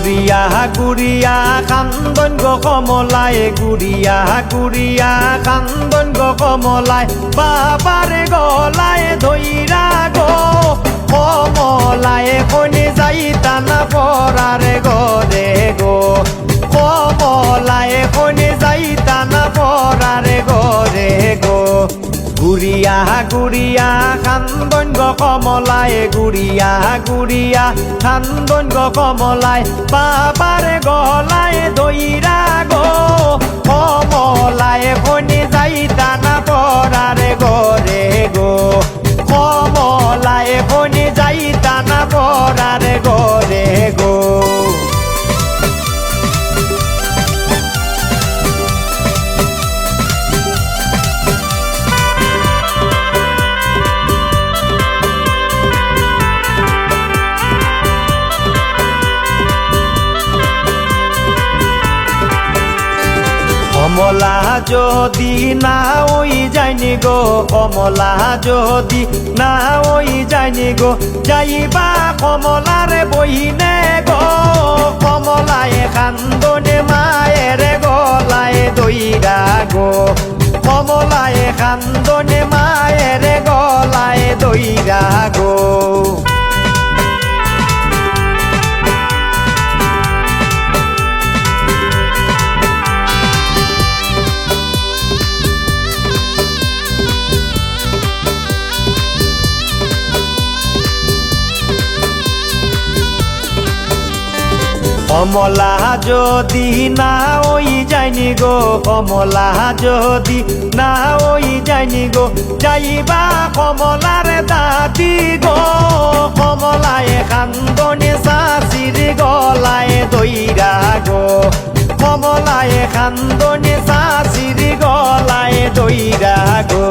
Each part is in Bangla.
গুড়িয়া গুড়িয়া কান্দন গো কমলায় গুড়িয়া গুড়িয়া কান্দন গো কমলায় বাবারে গলায় ধইরা গো কমলায় কোনে যাইতা না পরারে গরে গো কমলায় কোনে যাইতা না পরারে গরে গো গুড়িয়া গুড়িয়া কান্দন গো কমলায় গুড়িয়া গুড়িয়া কান্দন গো কমলায় বাবারে গলায় ধইরা গো কমলায় কোনে যাইতা না পরারে গরে গো কমলায় কোনে যাইতা না পরারে গরে গো কমলা যদি না ওই যায়নি গো কমলা যদি না ওই যায়নি গো যাইবা কমলারে বইনে গো কমলায় কান্দনে মায়ের গলায় দইরা গো কমলায় কান্দনে মায়ের গলায় দইরা গো কমলা যদি না ওই যায়নি গো কমলা যদি না ওই যায়নি গো যাইবা কমলার দাদি গো কমলায় কান্দনে শাশির গলায় দইরা গো কমলায় কান্দনে শাশির গলায় দইরা গো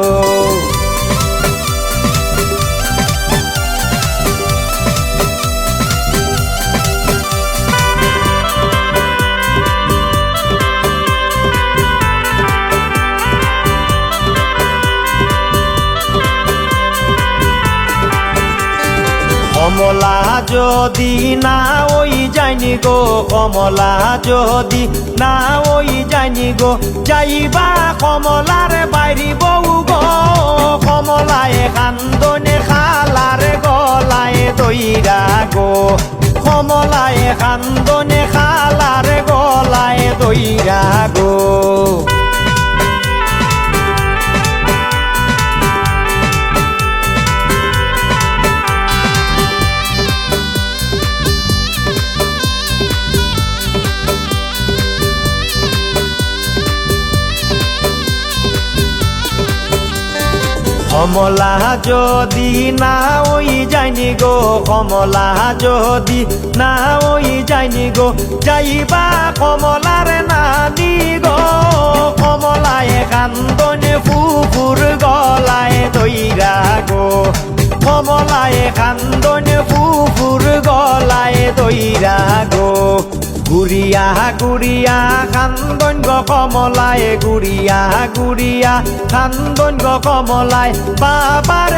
কমলা যদি না ওই যায়নি গো কমলা যদি না ওই যায়নি গো যাইবা কমলার বাইরি বউ গো কমলায় কান্দনে খালার গলায় দইরা গো কমলায় কান্দনে খালার গলায় দইরা গো কমলা যদি না ওই যায়নি গো কমলা যদি না ওই যায়নি গো যাইবা কমলার নানি গো কমলায় কান্দনে ফুফুর গলায় দইরা গো কমলায় কান্দনে ফুফুর গলায় দইরা গো গুড়িয়া গুড়িয়া কান্দন গো কমলায় গুড়িয়া গুড়িয়া কান্দন গো কমলায় বাবার